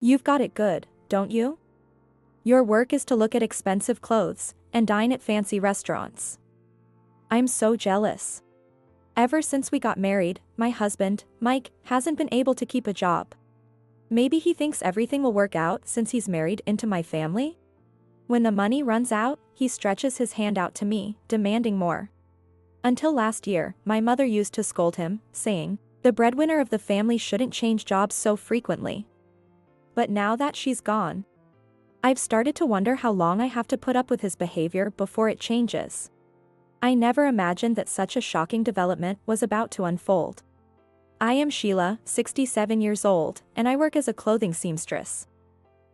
You've got it good, don't you? Your work is to look at expensive clothes and dine at fancy restaurants. I'm so jealous. Ever since we got married, my husband, Mike, hasn't been able to keep a job. Maybe he thinks everything will work out since he's married into my family? When the money runs out, he stretches his hand out to me, demanding more. Until last year, my mother used to scold him, saying, "The breadwinner of the family shouldn't change jobs so frequently." But now that she's gone, I've started to wonder how long I have to put up with his behavior before it changes. I never imagined that such a shocking development was about to unfold. I am Sheila, 67 years old, and I work as a clothing seamstress.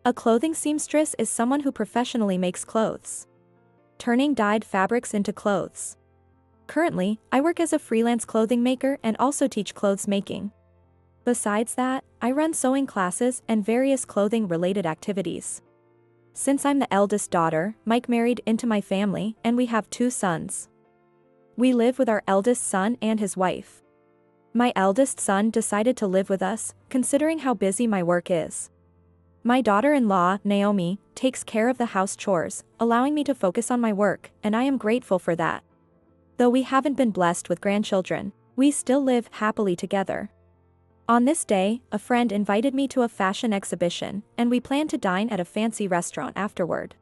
A clothing seamstress is someone who professionally makes clothes, turning dyed fabrics into clothes. Currently, I work as a freelance clothing maker and also teach clothes making. Besides that, I run sewing classes and various clothing-related activities. Since I'm the eldest daughter, Mike married into my family, and we have 2 sons. We live with our eldest son and his wife. My eldest son decided to live with us, considering how busy my work is. My daughter-in-law, Naomi, takes care of the house chores, allowing me to focus on my work, and I am grateful for that. Though we haven't been blessed with grandchildren, we still live happily together. On this day, a friend invited me to a fashion exhibition, and we plan to dine at a fancy restaurant afterward.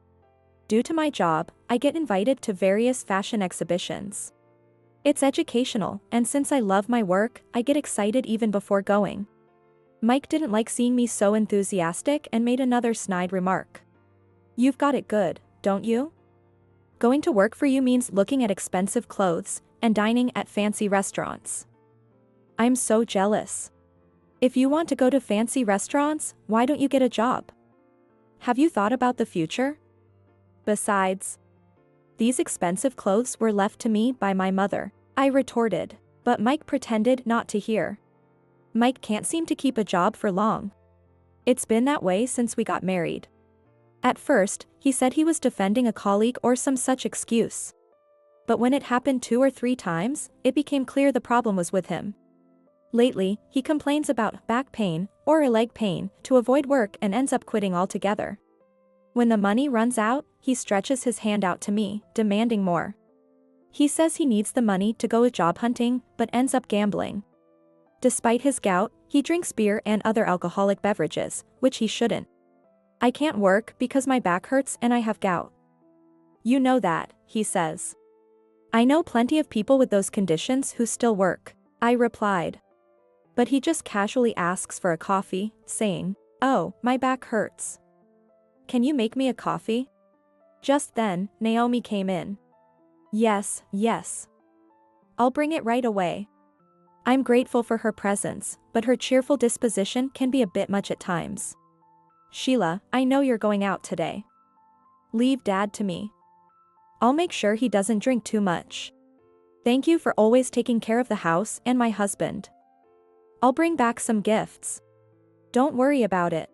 Due to my job, I get invited to various fashion exhibitions. It's educational, and since I love my work, I get excited even before going. Mike didn't like seeing me so enthusiastic and made another snide remark. "You've got it good, don't you? Going to work for you means looking at expensive clothes and dining at fancy restaurants. I'm so jealous. If you want to go to fancy restaurants, why don't you get a job? Have you thought about the future? Besides, these expensive clothes were left to me by my mother," I retorted, but Mike pretended not to hear. Mike can't seem to keep a job for long. It's been that way since we got married. At first, he said he was defending a colleague or some such excuse. But when it happened 2 or 3 times, it became clear the problem was with him. Lately, he complains about back pain or a leg pain to avoid work and ends up quitting altogether. When the money runs out, he stretches his hand out to me, demanding more. He says he needs the money to go job hunting, but ends up gambling. Despite his gout, he drinks beer and other alcoholic beverages, which he shouldn't. "I can't work because my back hurts and I have gout." "You know that," he says. "I know plenty of people with those conditions who still work," I replied. But he just casually asks for a coffee, saying, "Oh, my back hurts. Can you make me a coffee?" Just then, Naomi came in. Yes. I'll bring it right away." I'm grateful for her presence, but her cheerful disposition can be a bit much at times. "Sheila, I know you're going out today. Leave Dad to me. I'll make sure he doesn't drink too much. Thank you for always taking care of the house and my husband. I'll bring back some gifts. Don't worry about it."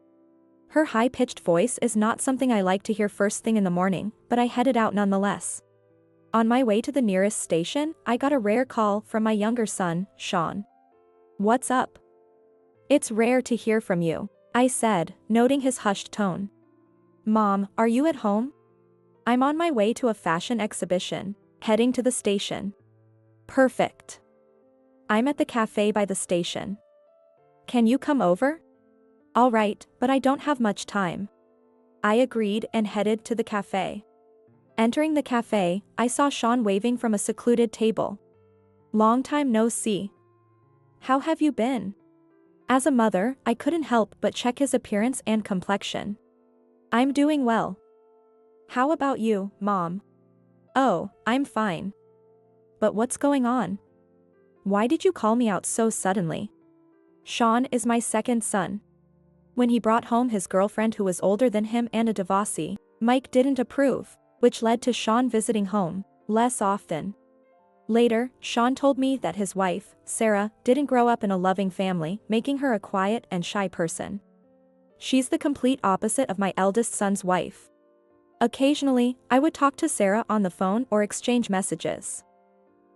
Her high-pitched voice is not something I like to hear first thing in the morning, but I headed out nonetheless. On my way to the nearest station, I got a rare call from my younger son, Sean. "What's up? It's rare to hear from you," I said, noting his hushed tone. "Mom, are you at home? I'm on my way to a fashion exhibition, heading to the station." "Perfect. I'm at the cafe by the station. Can you come over?" "All right, but I don't have much time." I agreed and headed to the cafe. Entering the cafe, I saw Sean waving from a secluded table. "Long time no see. How have you been?" As a mother, I couldn't help but check his appearance and complexion. "I'm doing well. How about you, Mom?" "Oh, I'm fine. But what's going on? Why did you call me out so suddenly?" Sean is my second son. When he brought home his girlfriend who was older than him and a divorcee, Mike didn't approve, which led to Sean visiting home less often. Later, Sean told me that his wife, Sarah, didn't grow up in a loving family, making her a quiet and shy person. She's the complete opposite of my eldest son's wife. Occasionally, I would talk to Sarah on the phone or exchange messages.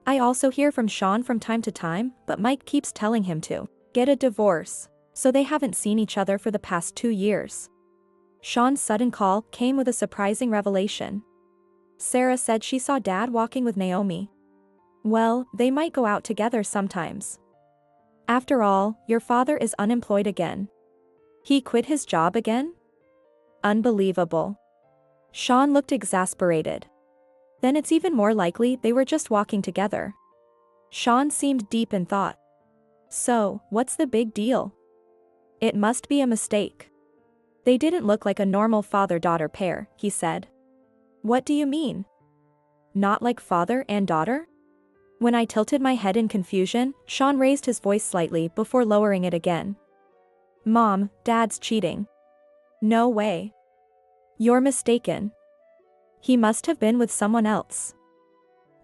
I also hear from Sean from time to time, but Mike keeps telling him to get a divorce. So they haven't seen each other for the past 2 years. Sean's sudden call came with a surprising revelation. Sarah said she saw Dad walking with Naomi. Well, they might go out together sometimes. After all, your father is unemployed again. He quit his job again? Unbelievable. Sean looked exasperated. Then it's even more likely they were just walking together. Sean seemed deep in thought. So, what's the big deal? It must be a mistake. They didn't look like a normal father-daughter pair, he said. What do you mean? Not like father and daughter? When I tilted my head in confusion, Sean raised his voice slightly before lowering it again. Mom, Dad's cheating. No way. You're mistaken. He must have been with someone else.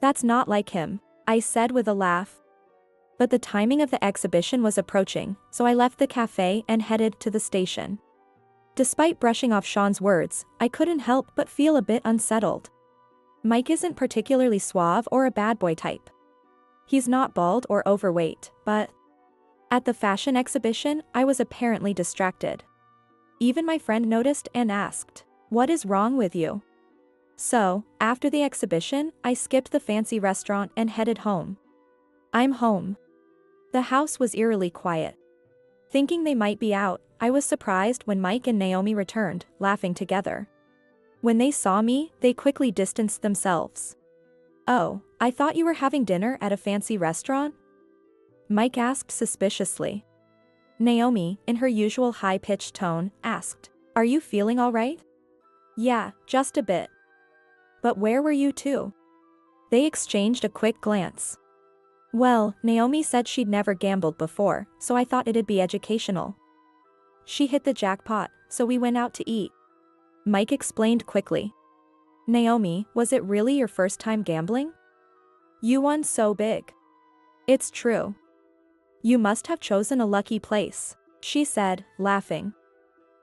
That's not like him, I said with a laugh. But the timing of the exhibition was approaching, so I left the cafe and headed to the station. Despite brushing off Sean's words, I couldn't help but feel a bit unsettled. Mike isn't particularly suave or a bad boy type. He's not bald or overweight, but at the fashion exhibition, I was apparently distracted. Even my friend noticed and asked, "What is wrong with you?" So, after the exhibition, I skipped the fancy restaurant and headed home. I'm home. The house was eerily quiet. Thinking they might be out, I was surprised when Mike and Naomi returned, laughing together. When they saw me, they quickly distanced themselves. Oh, I thought you were having dinner at a fancy restaurant? Mike asked suspiciously. Naomi, in her usual high-pitched tone, asked, Are you feeling all right? Yeah, just a bit. But where were you two? They exchanged a quick glance. Well, Naomi said she'd never gambled before, so I thought it'd be educational. She hit the jackpot, so we went out to eat. Mike explained quickly. Naomi, was it really your first time gambling? You won so big. It's true. You must have chosen a lucky place, she said, laughing.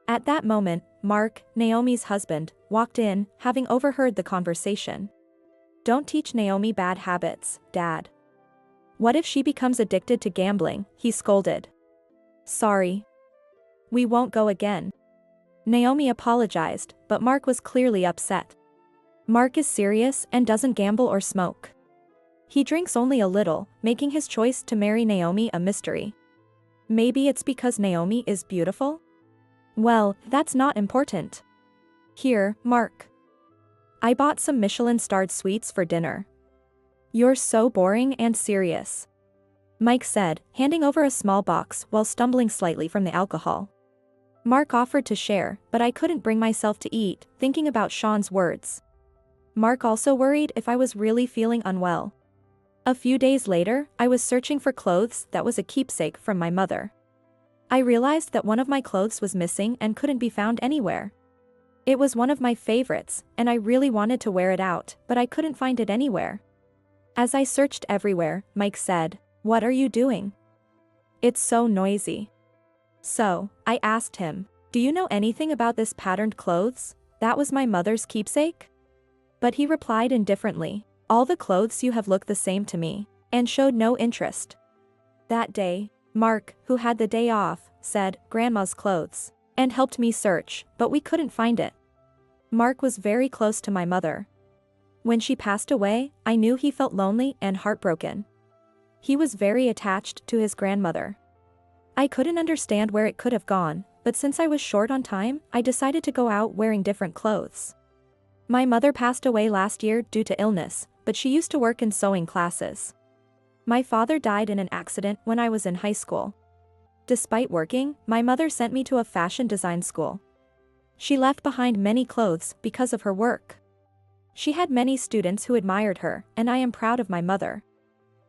At that moment, Mark, Naomi's husband, walked in, having overheard the conversation. Don't teach Naomi bad habits, Dad. What if she becomes addicted to gambling, he scolded. Sorry. We won't go again. Naomi apologized, but Mark was clearly upset. Mark is serious and doesn't gamble or smoke. He drinks only a little, making his choice to marry Naomi a mystery. Maybe it's because Naomi is beautiful? Well, that's not important. Here, Mark. I bought some Michelin-starred sweets for dinner. You're so boring and serious, Mike said, handing over a small box while stumbling slightly from the alcohol. Mark offered to share, but I couldn't bring myself to eat, thinking about Sean's words. Mark also worried if I was really feeling unwell. A few days later, I was searching for clothes that was a keepsake from my mother. I realized that one of my clothes was missing and couldn't be found anywhere. It was one of my favorites, and I really wanted to wear it out, but I couldn't find it anywhere. As I searched everywhere, Mike said, What are you doing? It's so noisy. So, I asked him, Do you know anything about this patterned clothes? That was my mother's keepsake? But he replied indifferently, All the clothes you have look the same to me, and showed no interest. That day, Mark, who had the day off, said, Grandma's clothes, and helped me search, but we couldn't find it. Mark was very close to my mother. When she passed away, I knew he felt lonely and heartbroken. He was very attached to his grandmother. I couldn't understand where it could have gone, but since I was short on time, I decided to go out wearing different clothes. My mother passed away last year due to illness, but she used to work in sewing classes. My father died in an accident when I was in high school. Despite working, my mother sent me to a fashion design school. She left behind many clothes because of her work. She had many students who admired her, and I am proud of my mother.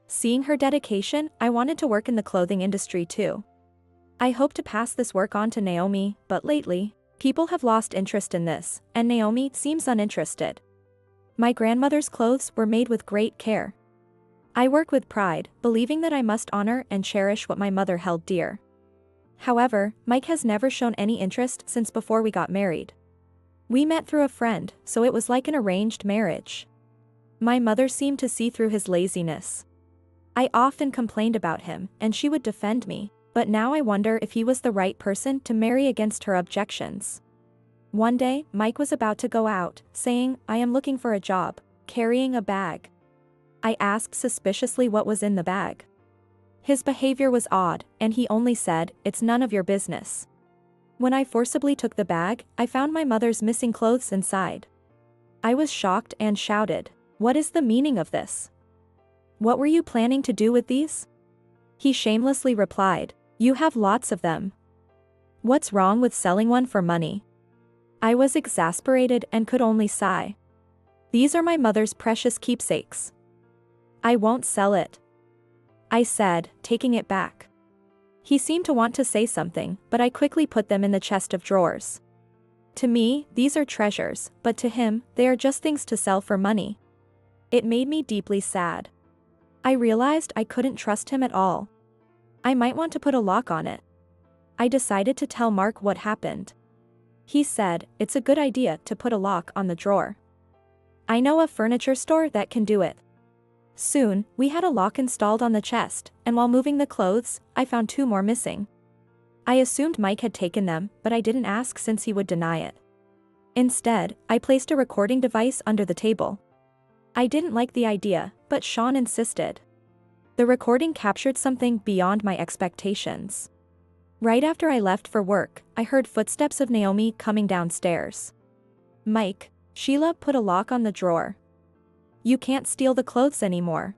Seeing her dedication, I wanted to work in the clothing industry too. I hope to pass this work on to Naomi, but lately, people have lost interest in this, and Naomi seems uninterested. My grandmother's clothes were made with great care. I work with pride, believing that I must honor and cherish what my mother held dear. However, Mike has never shown any interest since before we got married. We met through a friend, so it was like an arranged marriage. My mother seemed to see through his laziness. I often complained about him, and she would defend me, But now I wonder if he was the right person to marry against her objections. One day, Mike was about to go out, saying, "I am looking for a job," carrying a bag. I asked suspiciously what was in the bag. His behavior was odd, and he only said, "It's none of your business." When I forcibly took the bag, I found my mother's missing clothes inside. I was shocked and shouted, "What is the meaning of this? What were you planning to do with these?" He shamelessly replied, "You have lots of them. What's wrong with selling one for money?" I was exasperated and could only sigh. "These are my mother's precious keepsakes. I won't sell it," I said, taking it back. He seemed to want to say something, but I quickly put them in the chest of drawers. To me, these are treasures, but to him, they are just things to sell for money. It made me deeply sad. I realized I couldn't trust him at all. I might want to put a lock on it. I decided to tell Mark what happened. He said, "It's a good idea to put a lock on the drawer. I know a furniture store that can do it." Soon, we had a lock installed on the chest, and while moving the clothes, I found 2 more missing. I assumed Mike had taken them, but I didn't ask since he would deny it. Instead, I placed a recording device under the table. I didn't like the idea, but Sean insisted. The recording captured something beyond my expectations. Right after I left for work, I heard footsteps of Naomi coming downstairs. "Mike, Sheila put a lock on the drawer. You can't steal the clothes anymore.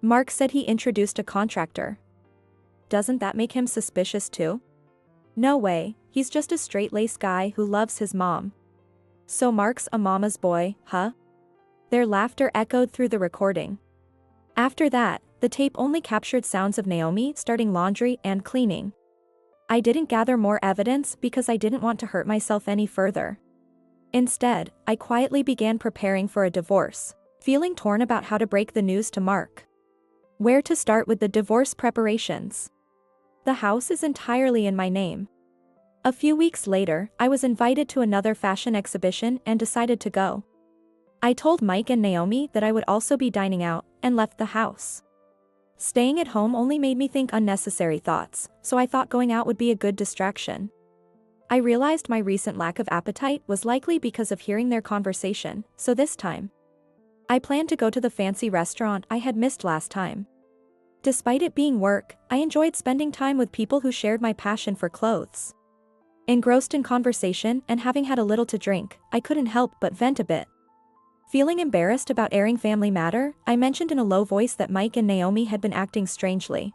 Mark said he introduced a contractor." Doesn't that make him suspicious too? No way, he's just a straight-laced guy who loves his mom. So Mark's a mama's boy, huh? Their laughter echoed through the recording. After that, the tape only captured sounds of Naomi starting laundry and cleaning. I didn't gather more evidence because I didn't want to hurt myself any further. Instead, I quietly began preparing for a divorce, feeling torn about how to break the news to Mark. Where to start with the divorce preparations? The house is entirely in my name. A few weeks later, I was invited to another fashion exhibition and decided to go. I told Mike and Naomi that I would also be dining out, and left the house. Staying at home only made me think unnecessary thoughts, so I thought going out would be a good distraction. I realized my recent lack of appetite was likely because of hearing their conversation, so this time, I planned to go to the fancy restaurant I had missed last time. Despite it being work, I enjoyed spending time with people who shared my passion for clothes. Engrossed in conversation and having had a little to drink, I couldn't help but vent a bit. Feeling embarrassed about airing family matter, I mentioned in a low voice that Mike and Naomi had been acting strangely.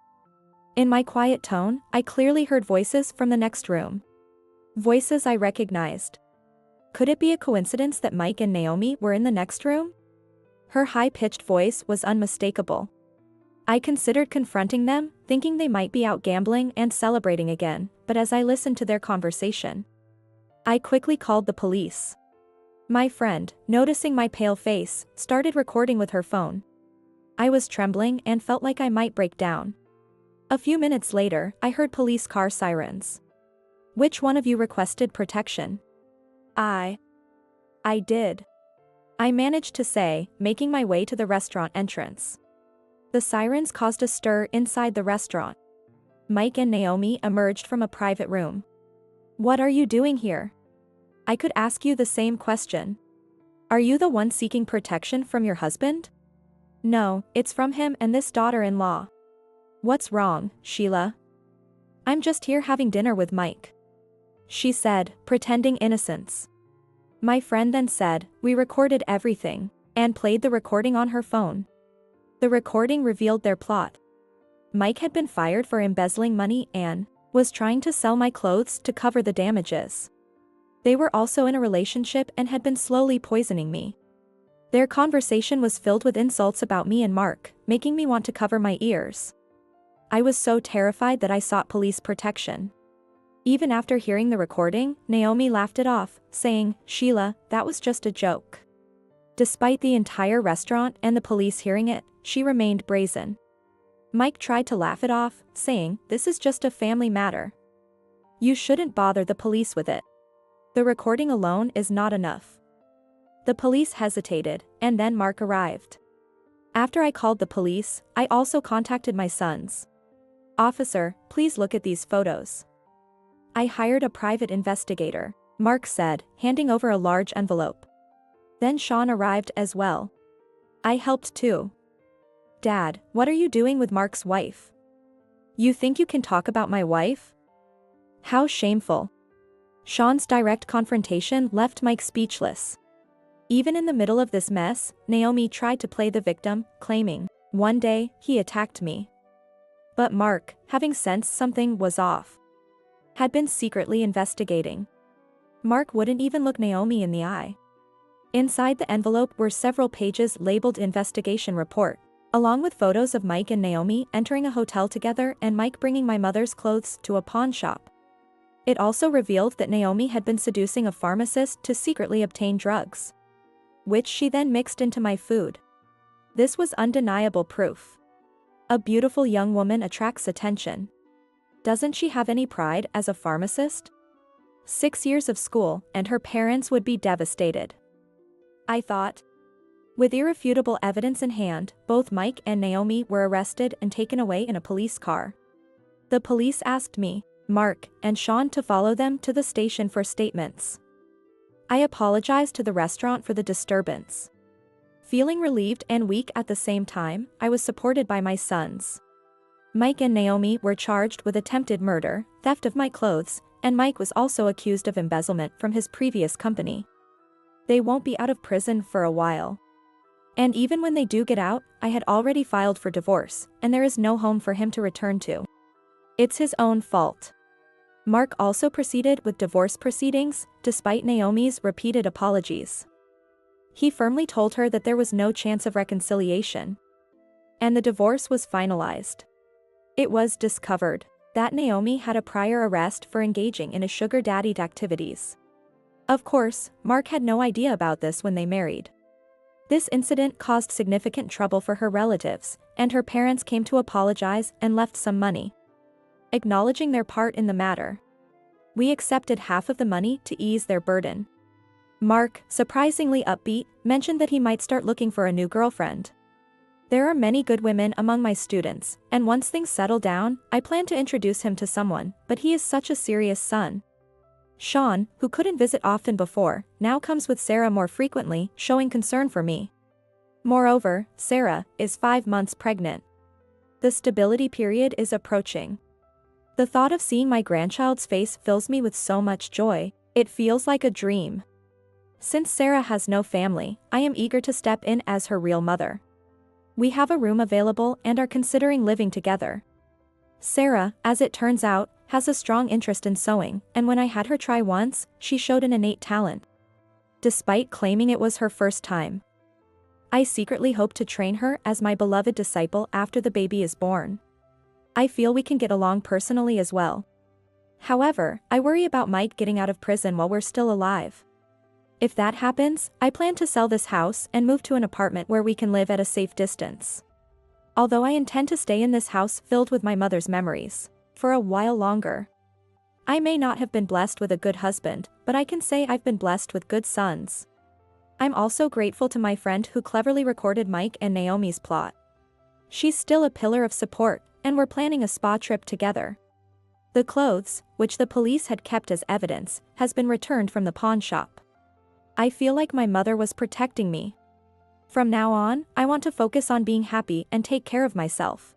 In my quiet tone, I clearly heard voices from the next room. Voices I recognized. Could it be a coincidence that Mike and Naomi were in the next room? Her high-pitched voice was unmistakable. I considered confronting them, thinking they might be out gambling and celebrating again, but as I listened to their conversation, I quickly called the police. My friend, noticing my pale face, started recording with her phone. I was trembling and felt like I might break down. A few minutes later, I heard police car sirens. "Which one of you requested protection?" I did," I managed to say, making my way to the restaurant entrance. The sirens caused a stir inside the restaurant. Mike and Naomi emerged from a private room. "What are you doing here? I could ask you the same question. Are you the one seeking protection from your husband?" "No, it's from him and this daughter-in-law." "What's wrong, Sheila?" "I'm just here having dinner with Mike," she said, pretending innocence. My friend then said, "We recorded everything," and played the recording on her phone. The recording revealed their plot. Mike had been fired for embezzling money and was trying to sell my clothes to cover the damages. They were also in a relationship and had been slowly poisoning me. Their conversation was filled with insults about me and Mark, making me want to cover my ears. I was so terrified that I sought police protection. Even after hearing the recording, Naomi laughed it off, saying, "Sheila, that was just a joke." Despite the entire restaurant and the police hearing it, she remained brazen. Mike tried to laugh it off, saying, "This is just a family matter. You shouldn't bother the police with it. The recording alone is not enough." The police hesitated, and then Mark arrived. After I called the police, I also contacted my sons. "Officer, please look at these photos." "I hired a private investigator," Mark said, handing over a large envelope. Then Sean arrived as well. "I helped too." "Dad, what are you doing with Mark's wife?" "You think you can talk about my wife?" How shameful. Sean's direct confrontation left Mike speechless. Even in the middle of this mess, Naomi tried to play the victim, claiming, "One day, he attacked me." But Mark, having sensed something was off, had been secretly investigating. Mark wouldn't even look Naomi in the eye. Inside the envelope were several pages labeled investigation report, along with photos of Mike and Naomi entering a hotel together and Mike bringing my mother's clothes to a pawn shop. It also revealed that Naomi had been seducing a pharmacist to secretly obtain drugs, which she then mixed into my food. This was undeniable proof. A beautiful young woman attracts attention. Doesn't she have any pride as a pharmacist? 6 years of school, and her parents would be devastated, I thought. With irrefutable evidence in hand, both Mike and Naomi were arrested and taken away in a police car. The police asked me, Mark, and Sean to follow them to the station for statements. I apologized to the restaurant for the disturbance. Feeling relieved and weak at the same time, I was supported by my sons. Mike and Naomi were charged with attempted murder, theft of my clothes, and Mike was also accused of embezzlement from his previous company. They won't be out of prison for a while. And even when they do get out, I had already filed for divorce, and there is no home for him to return to. It's his own fault. Mark also proceeded with divorce proceedings, despite Naomi's repeated apologies. He firmly told her that there was no chance of reconciliation. And the divorce was finalized. It was discovered that Naomi had a prior arrest for engaging in a sugar daddy activities. Of course, Mark had no idea about this when they married. This incident caused significant trouble for her relatives, and her parents came to apologize and left some money, acknowledging their part in the matter. We accepted half of the money to ease their burden. Mark, surprisingly upbeat, mentioned that he might start looking for a new girlfriend. There are many good women among my students, and once things settle down, I plan to introduce him to someone, but he is such a serious son. Sean, who couldn't visit often before, now comes with Sarah more frequently, showing concern for me. Moreover, Sarah is 5 months pregnant. The stability period is approaching. The thought of seeing my grandchild's face fills me with so much joy, it feels like a dream. Since Sarah has no family, I am eager to step in as her real mother. We have a room available and are considering living together. Sarah, as it turns out, has a strong interest in sewing, and when I had her try once, she showed an innate talent, despite claiming it was her first time. I secretly hope to train her as my beloved disciple after the baby is born. I feel we can get along personally as well. However, I worry about Mike getting out of prison while we're still alive. If that happens, I plan to sell this house and move to an apartment where we can live at a safe distance. Although I intend to stay in this house filled with my mother's memories for a while longer. I may not have been blessed with a good husband, but I can say I've been blessed with good sons. I'm also grateful to my friend who cleverly recorded Mike and Naomi's plot. She's still a pillar of support, and we're planning a spa trip together. The clothes, which the police had kept as evidence, has been returned from the pawn shop. I feel like my mother was protecting me. From now on, I want to focus on being happy and take care of myself.